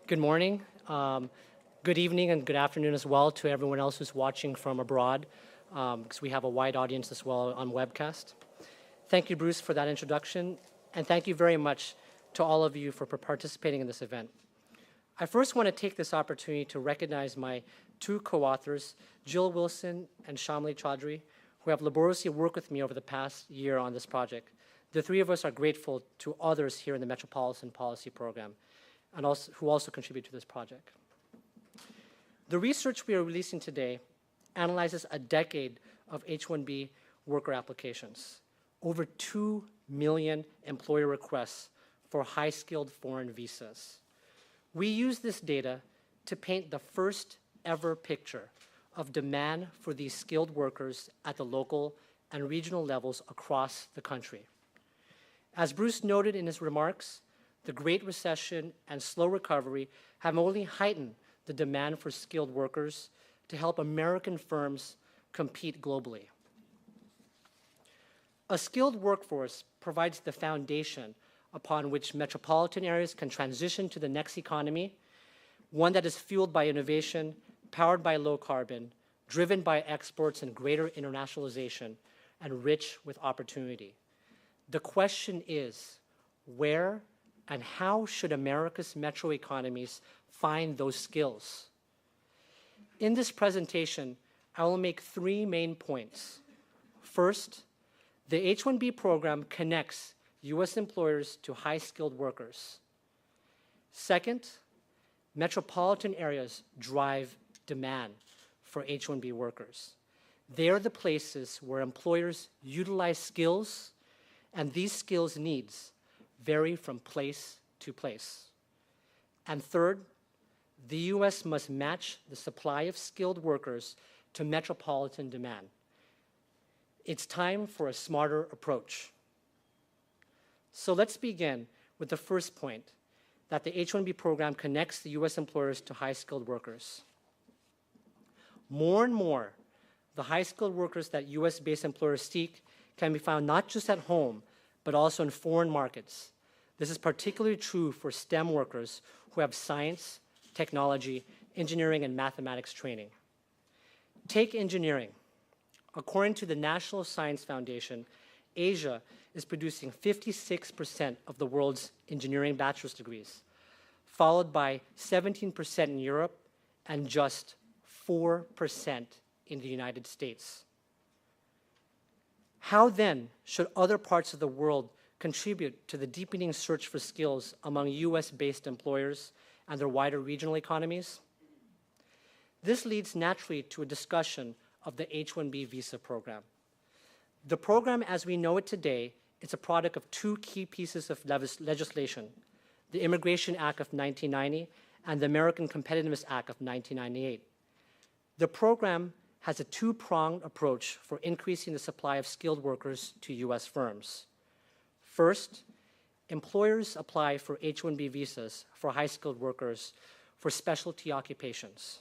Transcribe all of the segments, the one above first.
Good morning, good evening, and good afternoon as well to everyone else who's watching from abroad, because we have a wide audience as well on webcast. Thank you, Bruce, for that introduction, and thank you very much to all of you for participating in this event. I first want to take this opportunity to recognize my two co-authors, Jill Wilson and Shamli Chaudhry, who have laboriously worked with me over the past year on this project. The three of us are grateful to others here in the Metropolitan Policy Program, and who also contribute to this project. The research we are releasing today analyzes a decade of H-1B worker applications, over 2 million employer requests for high-skilled foreign visas. We use this data to paint the first ever picture of demand for these skilled workers at the local and regional levels across the country. As Bruce noted in his remarks, the Great Recession and slow recovery have only heightened the demand for skilled workers to help American firms compete globally. A skilled workforce provides the foundation upon which metropolitan areas can transition to the next economy, one that is fueled by innovation, powered by low carbon, driven by exports and greater internationalization, and rich with opportunity. The question is, where and how should America's metro economies find those skills? In this presentation, I will make three main points. First, the H-1B program connects U.S. employers to high-skilled workers. Second, metropolitan areas drive demand for H-1B workers. They are the places where employers utilize skills, and these skills needs vary from place to place. And third, the U.S. must match the supply of skilled workers to metropolitan demand. It's time for a smarter approach. So let's begin with the first point, that the H-1B program connects the U.S. employers to high-skilled workers. More and more, the high-skilled workers that U.S.-based employers seek can be found not just at home, but also in foreign markets. This is particularly true for STEM workers who have science, technology, engineering, and mathematics training. Take engineering. According to the National Science Foundation, Asia is producing 56% of the world's engineering bachelor's degrees, followed by 17% in Europe and just 4% in the United States. How then should other parts of the world contribute to the deepening search for skills among US-based employers and their wider regional economies? This leads naturally to a discussion of the H-1B visa program. The program as we know it today is a product of two key pieces of legislation, the Immigration Act of 1990 and the American Competitiveness Act of 1998. The program has a two-pronged approach for increasing the supply of skilled workers to US firms. First, employers apply for H-1B visas for high-skilled workers for specialty occupations.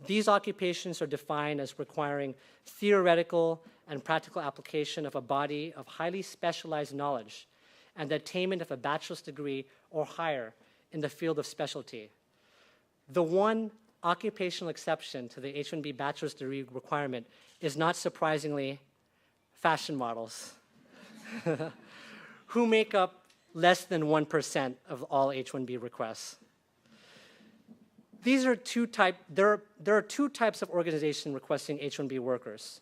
These occupations are defined as requiring theoretical and practical application of a body of highly specialized knowledge and the attainment of a bachelor's degree or higher in the field of specialty. The one occupational exception to the H-1B bachelor's degree requirement is not surprisingly fashion models, who make up less than 1% of all H-1B requests. There are two types of organizations requesting H-1B workers.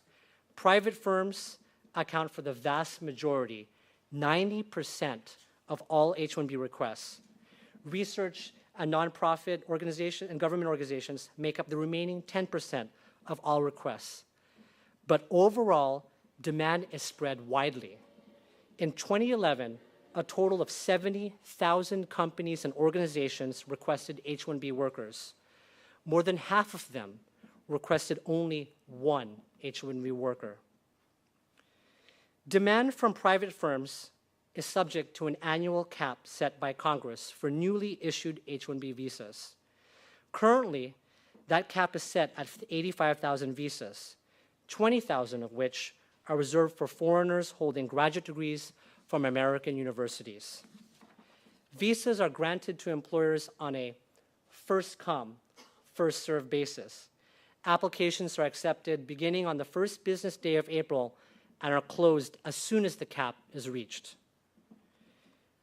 Private firms account for the vast majority, 90% of all H-1B requests. Research and nonprofit organizations and government organizations make up the remaining 10% of all requests. But overall, demand is spread widely. In 2011, a total of 70,000 companies and organizations requested H-1B workers. More than half of them requested only one H-1B worker. Demand from private firms is subject to an annual cap set by Congress for newly issued H-1B visas. Currently, that cap is set at 85,000 visas, 20,000 of which are reserved for foreigners holding graduate degrees from American universities. visas are granted to employers on a first-come, first-served basis. Applications are accepted beginning on the first business day of April and are closed as soon as the cap is reached.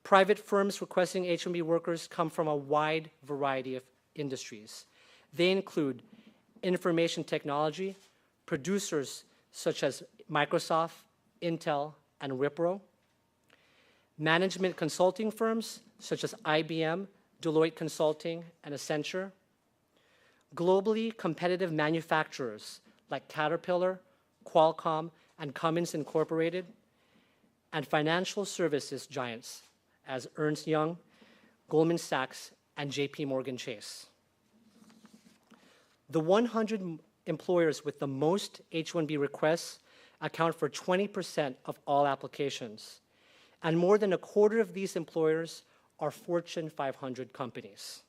Private firms requesting H-1B workers come from a wide variety of industries. They include information technology, producers such as Microsoft, Intel, and Wipro, management consulting firms such as IBM, Deloitte Consulting, and Accenture, globally competitive manufacturers like Caterpillar, Qualcomm, and Cummins Incorporated, and financial services giants as Ernst Young, Goldman Sachs, and JP Morgan Chase. The 100 employers with the most H-1B requests account for 20% of all applications, and more than a quarter of these employers are Fortune 500 companies.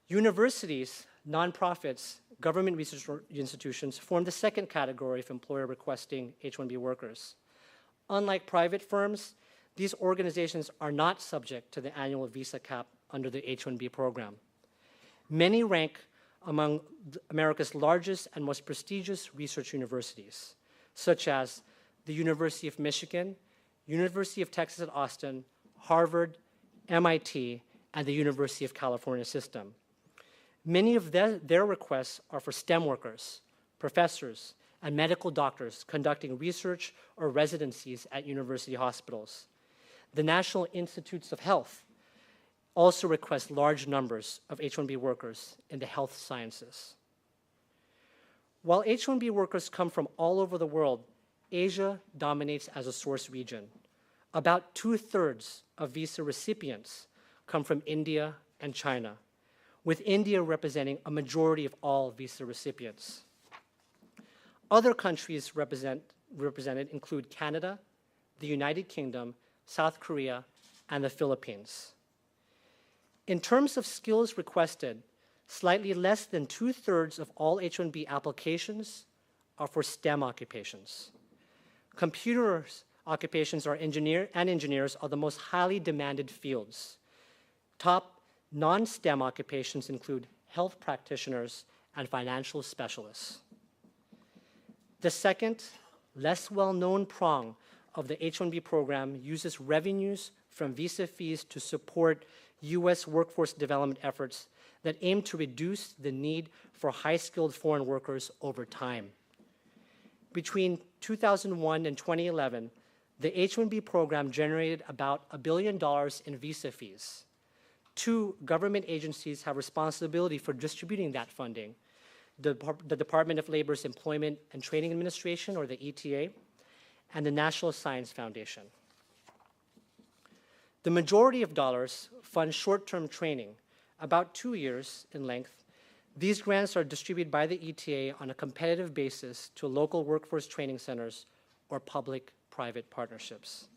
Universities, nonprofits, government research institutions form the second category of employer requesting H-1B workers. Unlike private firms, these organizations are not subject to the annual visa cap under the H-1B program. Many rank among America's largest and most prestigious research universities, such as the University of Michigan, University of Texas at Austin, Harvard, MIT, and the University of California System. Many of their requests are for STEM workers, professors, and medical doctors conducting research or residencies at university hospitals. The National Institutes of Health also request large numbers of H-1B workers in the health sciences. While H-1B workers come from all over the world, Asia dominates as a source region. About 2/3 of visa recipients come from India and China, with India representing a majority of all visa recipients. Other countries represented include Canada, the United Kingdom, South Korea, and the Philippines. In terms of skills requested, slightly less than 2/3 of all H-1B applications are for STEM occupations. Computer occupations engineers are the most highly demanded fields. Top non-STEM occupations include health practitioners and financial specialists. The second, less well-known prong of the H-1B program uses revenues from visa fees to support U.S. workforce development efforts that aim to reduce the need for high-skilled foreign workers over time. Between 2001 and 2011, the H-1B program generated about $1 billion in visa fees. 2 government agencies have responsibility for distributing that funding: the Department of Labor's Employment and Training Administration, or the ETA, and the National Science Foundation. The majority of dollars fund short-term training, about 2 years in length. These grants are distributed by the ETA on a competitive basis to local workforce training centers or public-private partnerships.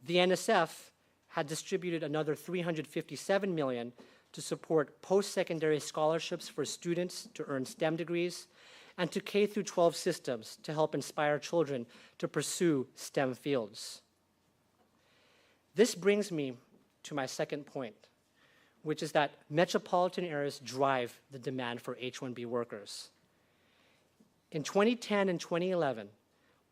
The NSF had distributed another $357 million to support post-secondary scholarships for students to earn STEM degrees and to K-12 systems to help inspire children to pursue STEM fields. This brings me to my second point, which is that metropolitan areas drive the demand for H-1B workers. In 2010 and 2011,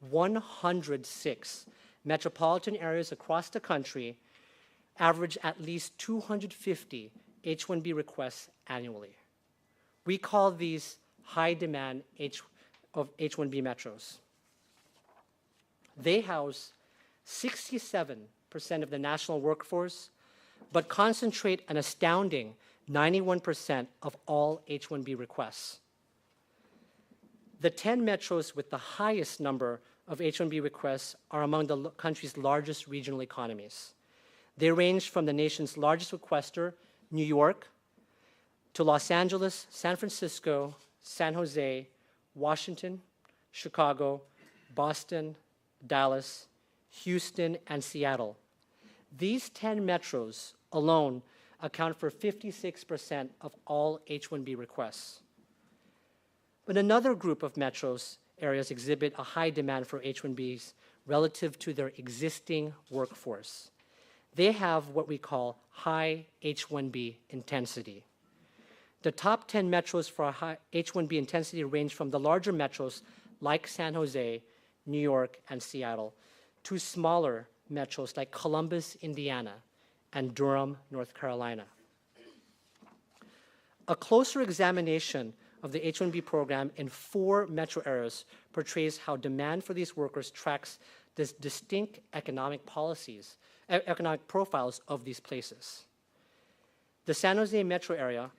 106 metropolitan areas across the country average at least 250 H-1B requests annually. We call these high-demand H-1B metros. They house 67% of the national workforce, but concentrate an astounding 91% of all H-1B requests. The 10 metros with the highest number of H-1B requests are among the country's largest regional economies. They range from the nation's largest requester, New York, to Los Angeles, San Francisco, San Jose, Washington, Chicago, Boston, Dallas, Houston, and Seattle. These 10 metros alone account for 56% of all H-1B requests. But another group of metros areas exhibit a high demand for H-1Bs relative to their existing workforce. they have what we call high H-1B intensity. The top 10 metros for high H-1B intensity range from the larger metros like San Jose, New York, and Seattle, to smaller metros like Columbus, Indiana, and Durham, North Carolina. A closer examination of the H-1B program in 4 metro areas portrays how demand for these workers tracks the distinct economic policies, economic profiles of these places. The San Jose metro area,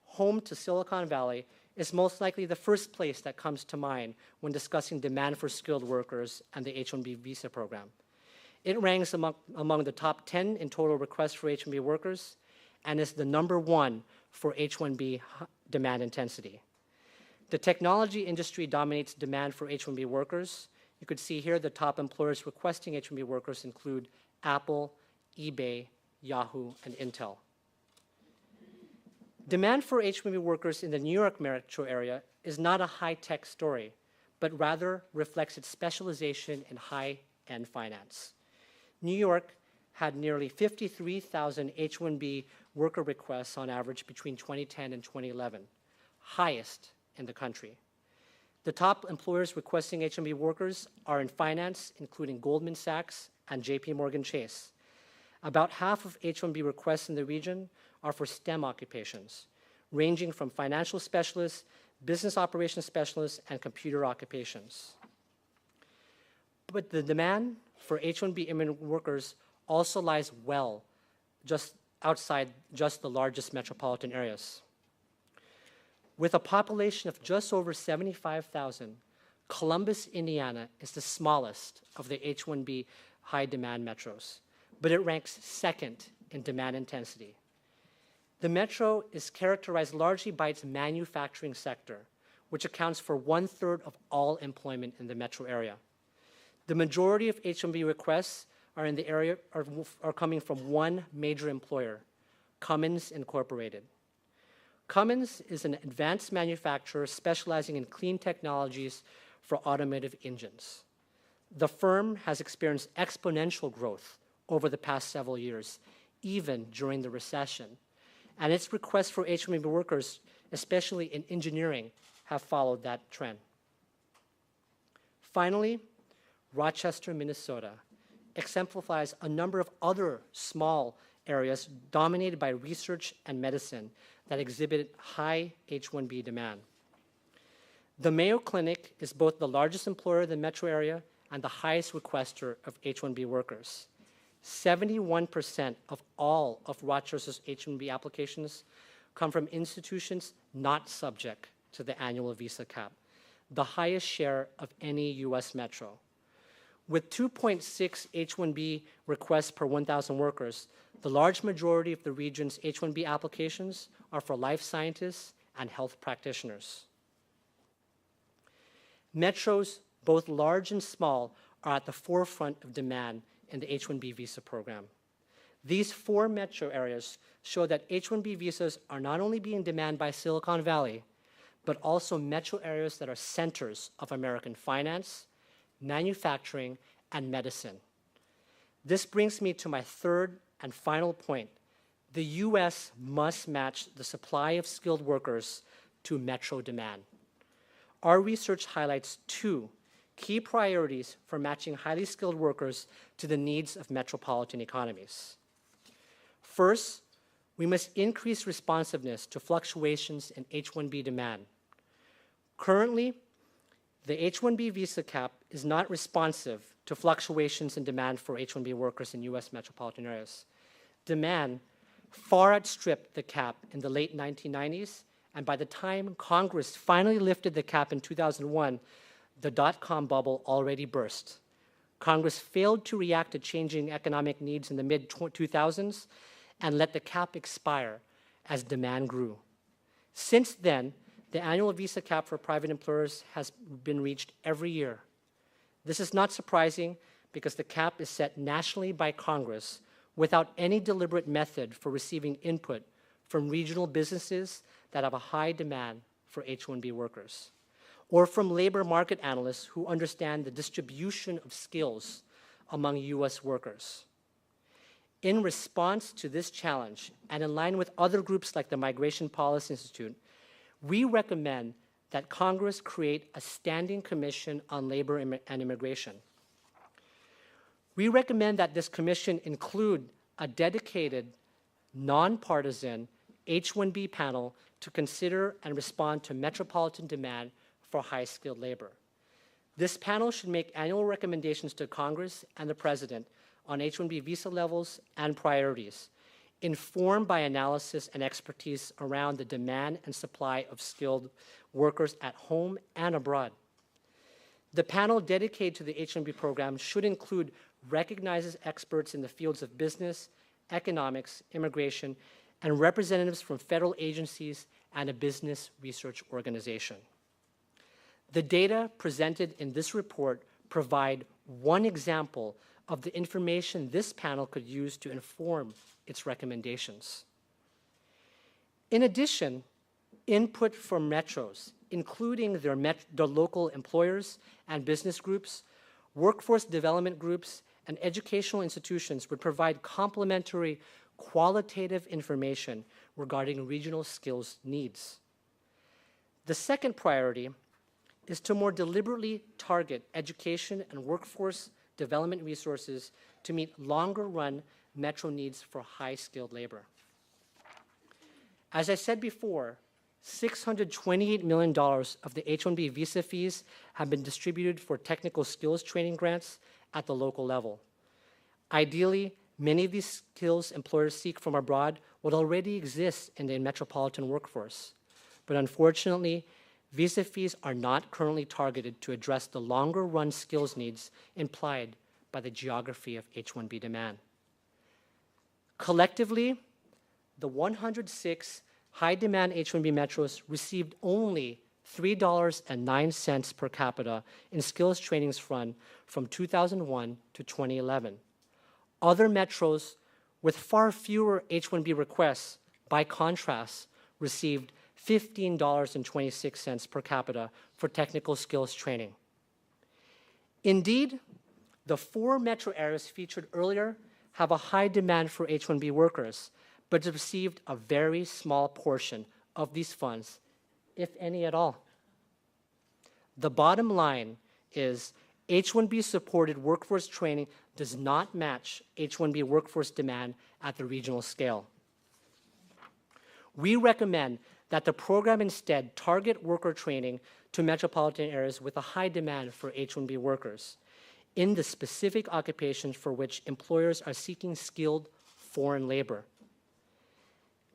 home to Silicon Valley, is most likely the first place that comes to mind when discussing demand for skilled workers and the H-1B visa program. It ranks among the top 10 in total requests for H-1B workers and is the #1 for H-1B demand intensity. The technology industry dominates demand for H-1B workers. You could see here the top employers requesting H-1B workers include Apple, eBay, Yahoo, and Intel. Demand for H-1B workers in the New York metro area is not a high-tech story, but rather reflects its specialization in high-end finance. New York had nearly 53,000 H-1B worker requests on average between 2010 and 2011, highest in the country. The top employers requesting H-1B workers are in finance, including Goldman Sachs and JP Morgan Chase. About half of H-1B requests in the region are for STEM occupations, ranging from financial specialists, business operations specialists, and computer occupations. But the demand for H-1B immigrant workers also lies well just outside just the largest metropolitan areas. With a population of just over 75,000, Columbus, Indiana is the smallest of the H-1B high-demand metros, but it ranks second in demand intensity. The metro is characterized largely by its manufacturing sector, which accounts for 1/3 of all employment in the metro area. The majority of H-1B requests are in the area are coming from one major employer, Cummins Incorporated. Cummins is an advanced manufacturer specializing in clean technologies for automotive engines. The firm has experienced exponential growth over the past several years, even during the recession, and its requests for H-1B workers, especially in engineering, have followed that trend. Finally, Rochester, Minnesota exemplifies a number of other small areas dominated by research and medicine that exhibit high H-1B demand. The Mayo Clinic is both the largest employer in the metro area and the highest requester of H-1B workers. 71% of all of Rochester's H-1B applications come from institutions not subject to the annual visa cap, the highest share of any U.S. metro. With 2.6 H-1B requests per 1,000 workers, the large majority of the region's H-1B applications are for life scientists and health practitioners. Metros, both large and small, are at the forefront of demand in the H-1B visa program. These 4 metro areas show that H-1B visas are not only being demanded by Silicon Valley, but also metro areas that are centers of American finance, manufacturing, and medicine. This brings me to my third and final point. The U.S. must match the supply of skilled workers to metro demand. Our research highlights 2 key priorities for matching highly skilled workers to the needs of metropolitan economies. First, we must increase responsiveness to fluctuations in H-1B demand. Currently, the H-1B visa cap is not responsive to fluctuations in demand for H-1B workers in U.S. metropolitan areas. Demand far outstripped the cap in the late 1990s, and by the time Congress finally lifted the cap in 2001, the dot-com bubble already burst. Congress failed to react to changing economic needs in the mid-2000s and let the cap expire as demand grew. Since then, the annual visa cap for private employers has been reached every year. This is not surprising because the cap is set nationally by Congress without any deliberate method for receiving input from regional businesses that have a high demand for H-1B workers, or from labor market analysts who understand the distribution of skills among U.S. workers. In response to this challenge, and in line with other groups like the Migration Policy Institute, we recommend that Congress create a standing commission on labor and immigration. We recommend that this commission include a dedicated, nonpartisan H-1B panel to consider and respond to metropolitan demand for high-skilled labor. This panel should make annual recommendations to Congress and the President on H-1B visa levels and priorities, informed by analysis and expertise around the demand and supply of skilled workers at home and abroad. The panel dedicated to the H-1B program should include recognized experts in the fields of business, economics, immigration, and representatives from federal agencies and a business research organization. The data presented in this report provide one example of the information this panel could use to inform its recommendations. In addition, input from metros, including their local employers and business groups, workforce development groups, and educational institutions would provide complementary qualitative information regarding regional skills needs. The second priority is to more deliberately target education and workforce development resources to meet longer-run metro needs for high-skilled labor. As I said before, $628 million of the H-1B visa fees have been distributed for technical skills training grants at the local level. Ideally, many of these skills employers seek from abroad would already exist in the metropolitan workforce. But unfortunately, visa fees are not currently targeted to address the longer-run skills needs implied by the geography of H-1B demand. Collectively, the 106 high-demand H-1B metros received only $3.09 per capita in skills trainings fund from 2001 to 2011. Other metros with far fewer H-1B requests, by contrast, received $15.26 per capita for technical skills training. Indeed, the 4 metro areas featured earlier have a high demand for H-1B workers, but received a very small portion of these funds, if any at all. The bottom line is H-1B supported workforce training does not match H-1B workforce demand at the regional scale. We recommend that the program instead target worker training to metropolitan areas with a high demand for H-1B workers in the specific occupations for which employers are seeking skilled foreign labor.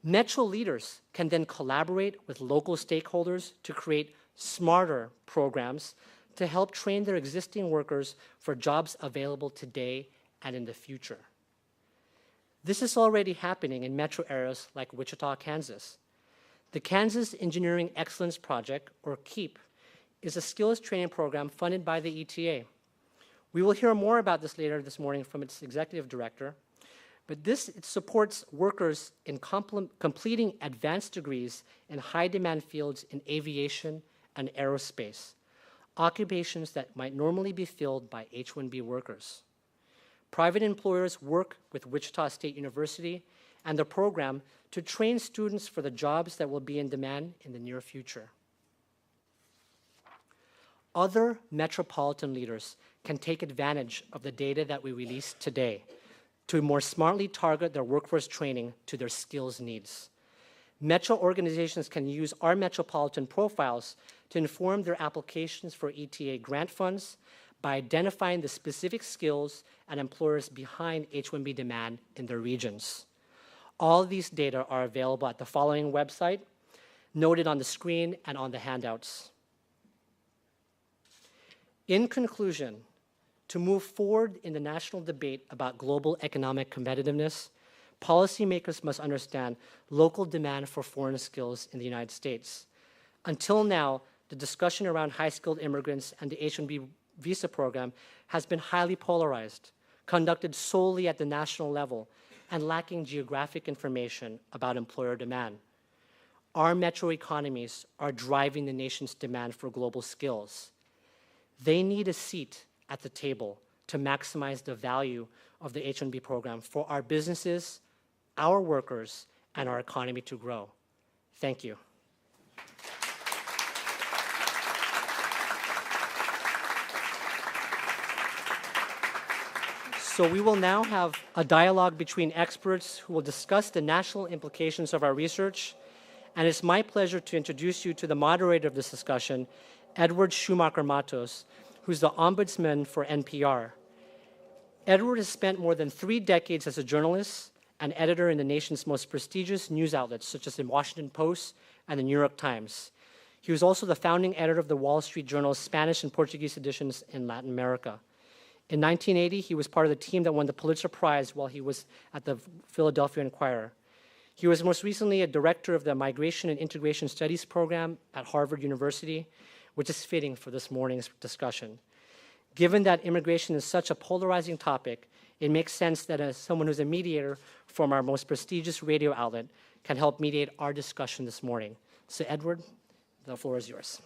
Metro leaders can then collaborate with local stakeholders to create smarter programs to help train their existing workers for jobs available today and in the future. This is already happening in metro areas like Wichita, Kansas. The Kansas Engineering Excellence Project, or KEEP, is a skills training program funded by the ETA. We will hear more about this later this morning from its executive director, but it supports workers in completing advanced degrees in high-demand fields in aviation and aerospace, occupations that might normally be filled by H-1B workers. Private employers work with Wichita State University and the program to train students for the jobs that will be in demand in the near future. Other metropolitan leaders can take advantage of the data that we released today to more smartly target their workforce training to their skills needs. Metro organizations can use our metropolitan profiles to inform their applications for ETA grant funds by identifying the specific skills and employers behind H-1B demand in their regions. All these data are available at the following website, noted on the screen and on the handouts. In conclusion, to move forward in the national debate about global economic competitiveness, policymakers must understand local demand for foreign skills in the United States. Until now, the discussion around high-skilled immigrants and the H-1B visa program has been highly polarized, conducted solely at the national level, and lacking geographic information about employer demand. Our metro economies are driving the nation's demand for global skills. They need a seat at the table to maximize the value of the H-1B program for our businesses, our workers, and our economy to grow. Thank you. So we will now have a dialogue between experts who will discuss the national implications of our research. And it's my pleasure to introduce you to the moderator of this discussion, Edward Schumacher Matos, who's the Ombudsman for NPR. Edward has spent more than 3 decades as a journalist and editor in the nation's most prestigious news outlets, such as the Washington Post and the New York Times. He was also the founding editor of the Wall Street Journal's Spanish and Portuguese editions in Latin America. In 1980, he was part of the team that won the Pulitzer Prize while he was at the Philadelphia Inquirer. He was most recently a director of the Migration and Integration Studies program at Harvard University, which is fitting for this morning's discussion. Given that immigration is such a polarizing topic, it makes sense that as someone who's a mediator from our most prestigious radio outlet can help mediate our discussion this morning. So Edward, the floor is yours.